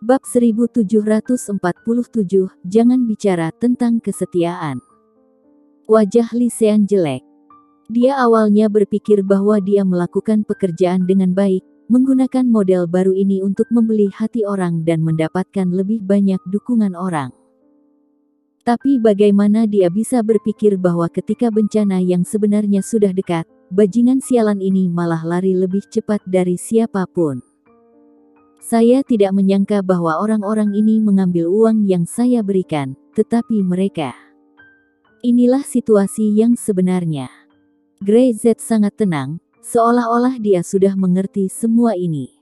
Bab 1747, jangan bicara tentang kesetiaan. Wajah Li Sean jelek. Dia awalnya berpikir bahwa dia melakukan pekerjaan dengan baik, menggunakan model baru ini untuk membeli hati orang dan mendapatkan lebih banyak dukungan orang. Tapi bagaimana dia bisa berpikir bahwa ketika bencana yang sebenarnya sudah dekat, bajingan sialan ini malah lari lebih cepat dari siapapun. Saya tidak menyangka bahwa orang-orang ini mengambil uang yang saya berikan, tetapi mereka. Inilah situasi yang sebenarnya. Grey Z sangat tenang, seolah-olah dia sudah mengerti semua ini.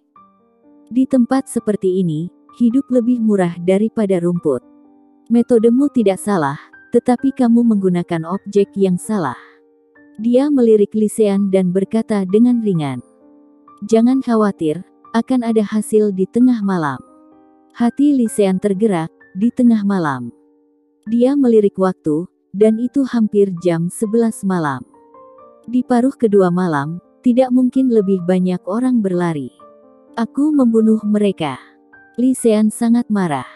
Di tempat seperti ini, hidup lebih murah daripada rumput. Metodemu tidak salah, tetapi kamu menggunakan objek yang salah. Dia melirik Li Sean dan berkata dengan ringan. Jangan khawatir, akan ada hasil di tengah malam. Hati Li Sean tergerak, di tengah malam. Dia melirik waktu, dan itu hampir jam 11 malam. Di paruh kedua malam, tidak mungkin lebih banyak orang berlari. Aku membunuh mereka. Li Sean sangat marah.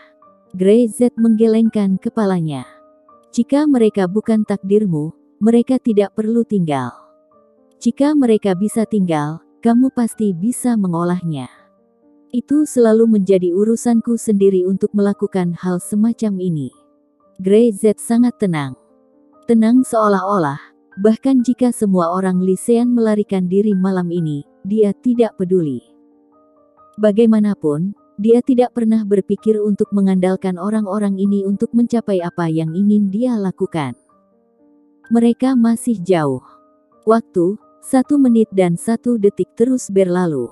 Grey Z menggelengkan kepalanya. Jika mereka bukan takdirmu, mereka tidak perlu tinggal. Jika mereka bisa tinggal, kamu pasti bisa mengolahnya. Itu selalu menjadi urusanku sendiri untuk melakukan hal semacam ini. Grey Z sangat tenang. Tenang seolah-olah, bahkan jika semua orang Li Sean melarikan diri malam ini, dia tidak peduli. Bagaimanapun, dia tidak pernah berpikir untuk mengandalkan orang-orang ini untuk mencapai apa yang ingin dia lakukan. Mereka masih jauh. Waktu, 1 menit dan 1 detik terus berlalu.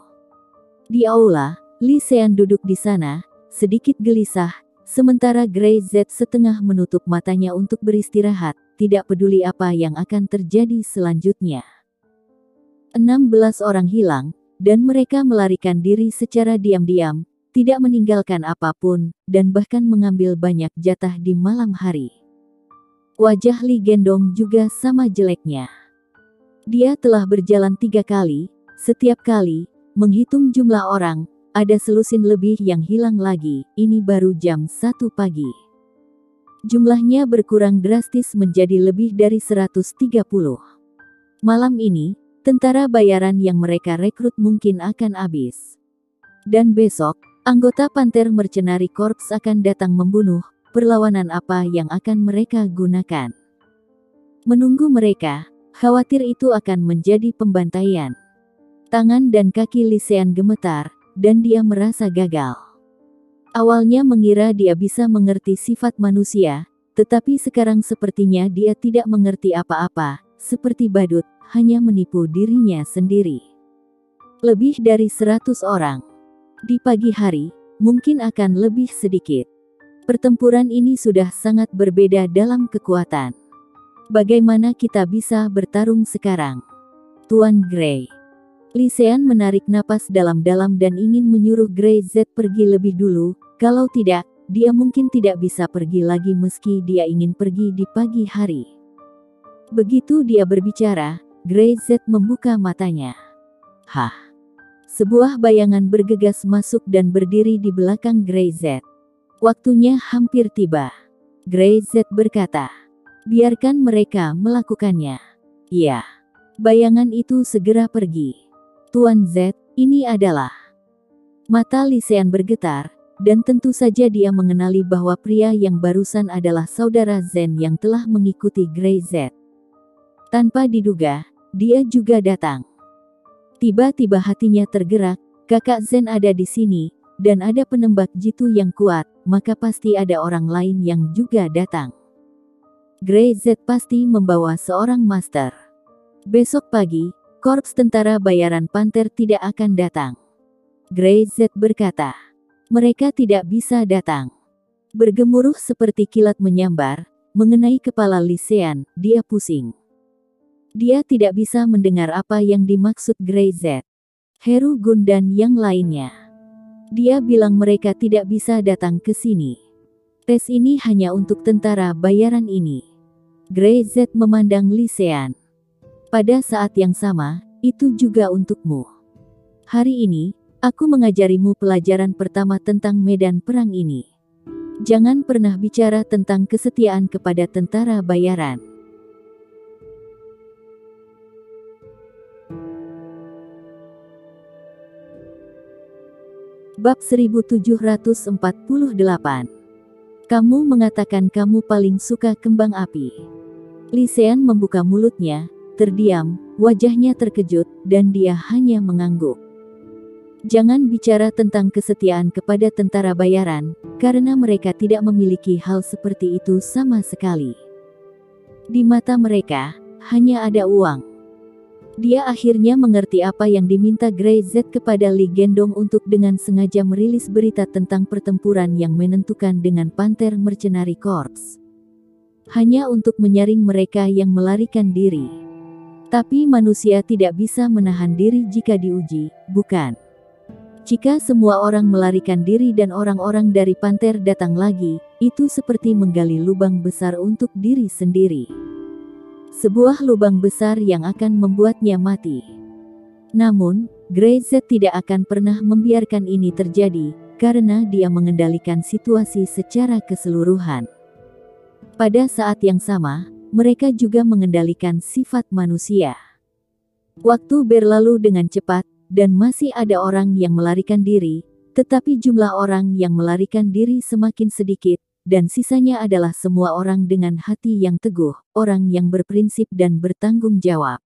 Di aula, Li Sean duduk di sana, sedikit gelisah, sementara Grey Z setengah menutup matanya untuk beristirahat, tidak peduli apa yang akan terjadi selanjutnya. 16 orang hilang, dan mereka melarikan diri secara diam-diam, tidak meninggalkan apapun, dan bahkan mengambil banyak jatah di malam hari. Wajah Li Gendong juga sama jeleknya. Dia telah berjalan 3 kali, setiap kali, menghitung jumlah orang, ada selusin lebih yang hilang lagi, ini baru jam 1 pagi. Jumlahnya berkurang drastis menjadi lebih dari 130. Malam ini, tentara bayaran yang mereka rekrut mungkin akan habis. Dan besok, anggota Panther Mercenary Corps akan datang membunuh, perlawanan apa yang akan mereka gunakan. Menunggu mereka, khawatir itu akan menjadi pembantaian. Tangan dan kaki Li Sean gemetar, dan dia merasa gagal. Awalnya mengira dia bisa mengerti sifat manusia, tetapi sekarang sepertinya dia tidak mengerti apa-apa, seperti badut, hanya menipu dirinya sendiri. Lebih dari 100 orang. Di pagi hari, mungkin akan lebih sedikit. Pertempuran ini sudah sangat berbeda dalam kekuatan. Bagaimana kita bisa bertarung sekarang? Tuan Grey. Li Sean menarik napas dalam-dalam dan ingin menyuruh Grey Z pergi lebih dulu, kalau tidak, dia mungkin tidak bisa pergi lagi meski dia ingin pergi di pagi hari. Begitu dia berbicara, Grey Z membuka matanya. Hah! Sebuah bayangan bergegas masuk dan berdiri di belakang Grey Z. Waktunya hampir tiba. Grey Z berkata, biarkan mereka melakukannya. Iya. Bayangan itu segera pergi. Tuan Z, ini adalah. Mata Li Sean bergetar, dan tentu saja dia mengenali bahwa pria yang barusan adalah saudara Zen yang telah mengikuti Grey Z. Tanpa diduga, dia juga datang. Tiba-tiba hatinya tergerak, kakak Zen ada di sini, dan ada penembak jitu yang kuat, maka pasti ada orang lain yang juga datang. Grey Z pasti membawa seorang master. Besok pagi, korps tentara bayaran Panther tidak akan datang. Grey Z berkata, mereka tidak bisa datang. Bergemuruh seperti kilat menyambar, mengenai kepala Li Sean, dia pusing. Dia tidak bisa mendengar apa yang dimaksud Grey Z. Heru Gun dan yang lainnya. Dia bilang mereka tidak bisa datang ke sini. Tes ini hanya untuk tentara bayaran ini. Grey Z memandang Li Sean. Pada saat yang sama, itu juga untukmu. Hari ini, Aku mengajarimu pelajaran pertama tentang medan perang ini. Jangan pernah bicara tentang kesetiaan kepada tentara bayaran. Bab 1748. Kamu mengatakan kamu paling suka kembang api. Lisean membuka mulutnya, terdiam, wajahnya terkejut, dan dia hanya mengangguk. Jangan bicara tentang kesetiaan kepada tentara bayaran, karena mereka tidak memiliki hal seperti itu sama sekali. Di mata mereka, hanya ada uang. Dia akhirnya mengerti apa yang diminta Grey Z kepada Li Gendong untuk dengan sengaja merilis berita tentang pertempuran yang menentukan dengan Panther Mercenary Corps. Hanya untuk menyaring mereka yang melarikan diri. Tapi manusia tidak bisa menahan diri jika diuji, bukan? Jika semua orang melarikan diri dan orang-orang dari Panther datang lagi, itu seperti menggali lubang besar untuk diri sendiri. Sebuah lubang besar yang akan membuatnya mati. Namun, Grey Z tidak akan pernah membiarkan ini terjadi, karena dia mengendalikan situasi secara keseluruhan. Pada saat yang sama, mereka juga mengendalikan sifat manusia. Waktu berlalu dengan cepat, dan masih ada orang yang melarikan diri, tetapi jumlah orang yang melarikan diri semakin sedikit, dan sisanya adalah semua orang dengan hati yang teguh, orang yang berprinsip dan bertanggung jawab.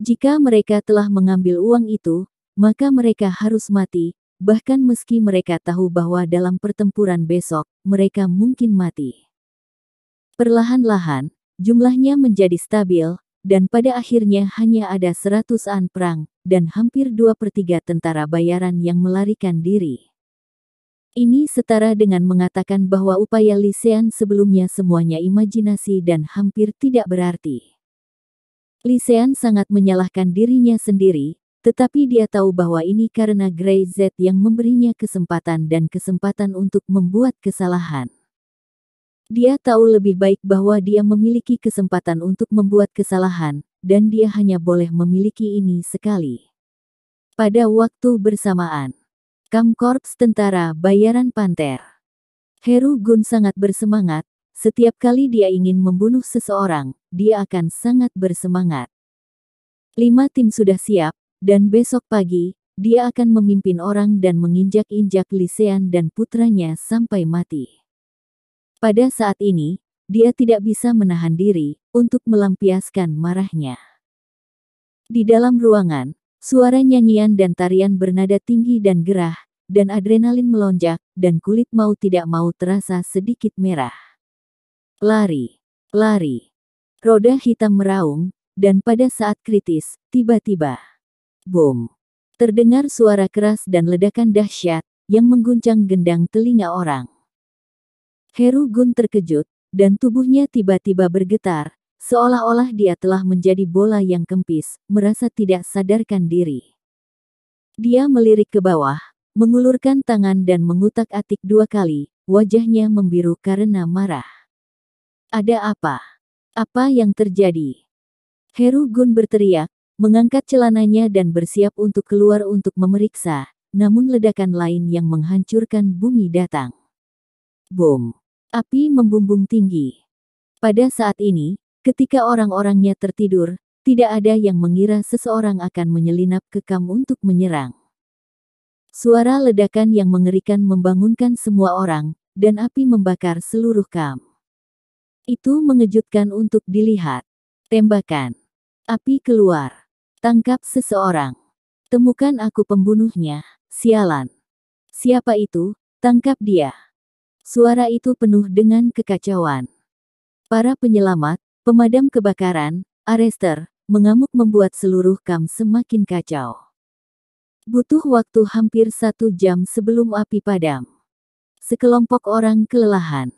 Jika mereka telah mengambil uang itu, maka mereka harus mati, bahkan meski mereka tahu bahwa dalam pertempuran besok, mereka mungkin mati. Perlahan-lahan, jumlahnya menjadi stabil, dan pada akhirnya hanya ada 100-an perang, dan hampir 2/3 tentara bayaran yang melarikan diri. Ini setara dengan mengatakan bahwa upaya Lisean sebelumnya semuanya imajinasi dan hampir tidak berarti. Lisean sangat menyalahkan dirinya sendiri, tetapi dia tahu bahwa ini karena Grey Z yang memberinya kesempatan dan kesempatan untuk membuat kesalahan. Dia tahu lebih baik bahwa dia memiliki kesempatan untuk membuat kesalahan, dan dia hanya boleh memiliki ini sekali. Pada waktu bersamaan, Kampkorps Tentara Bayaran Panther. Heru Gun sangat bersemangat, setiap kali dia ingin membunuh seseorang, dia akan sangat bersemangat. 5 tim sudah siap, dan besok pagi, dia akan memimpin orang dan menginjak-injak Lisean dan putranya sampai mati. Pada saat ini, dia tidak bisa menahan diri untuk melampiaskan marahnya. Di dalam ruangan, suara nyanyian dan tarian bernada tinggi dan gerah, dan adrenalin melonjak, dan kulit mau tidak mau terasa sedikit merah. Lari, lari. Roda hitam meraung, dan pada saat kritis, tiba-tiba, boom. Terdengar suara keras dan ledakan dahsyat, yang mengguncang gendang telinga orang. Heru Gun terkejut, dan tubuhnya tiba-tiba bergetar, seolah-olah dia telah menjadi bola yang kempis, merasa tidak sadarkan diri. Dia melirik ke bawah, mengulurkan tangan dan mengutak-atik 2 kali, wajahnya membiru karena marah. Ada apa? Apa yang terjadi? Heru Gun berteriak, mengangkat celananya dan bersiap untuk keluar untuk memeriksa, namun ledakan lain yang menghancurkan bumi datang. Boom! Api membumbung tinggi. Pada saat ini, ketika orang-orangnya tertidur, tidak ada yang mengira seseorang akan menyelinap ke kamp untuk menyerang. Suara ledakan yang mengerikan membangunkan semua orang, dan api membakar seluruh kamp. Itu mengejutkan untuk dilihat. Tembakan. Api keluar. Tangkap seseorang. Temukan aku pembunuhnya, sialan. Siapa itu? Tangkap dia. Suara itu penuh dengan kekacauan. Para penyelamat, pemadam kebakaran, arester, mengamuk membuat seluruh kamp semakin kacau. Butuh waktu hampir 1 jam sebelum api padam. Sekelompok orang kelelahan.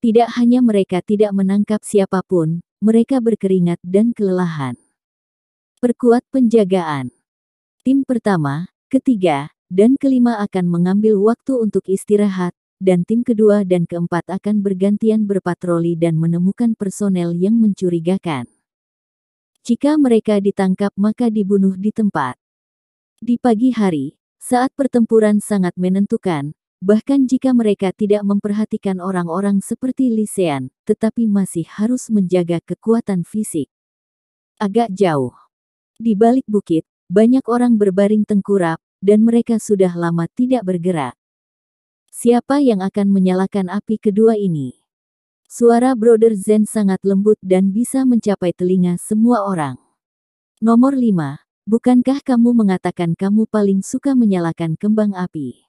Tidak hanya mereka tidak menangkap siapapun, mereka berkeringat dan kelelahan. Perkuat penjagaan. Tim pertama, ketiga, dan kelima akan mengambil waktu untuk istirahat, dan tim kedua dan keempat akan bergantian berpatroli dan menemukan personel yang mencurigakan. Jika mereka ditangkap maka dibunuh di tempat. Di pagi hari, Saat pertempuran sangat menentukan, bahkan jika mereka tidak memperhatikan orang-orang seperti Lisean, tetapi masih harus menjaga kekuatan fisik. Agak jauh. Di balik bukit, banyak orang berbaring tengkurap, dan mereka sudah lama tidak bergerak. Siapa yang akan menyalakan api kedua ini? Suara Brother Zen sangat lembut dan bisa mencapai telinga semua orang. Nomor 5. Bukankah kamu mengatakan kamu paling suka menyalakan kembang api?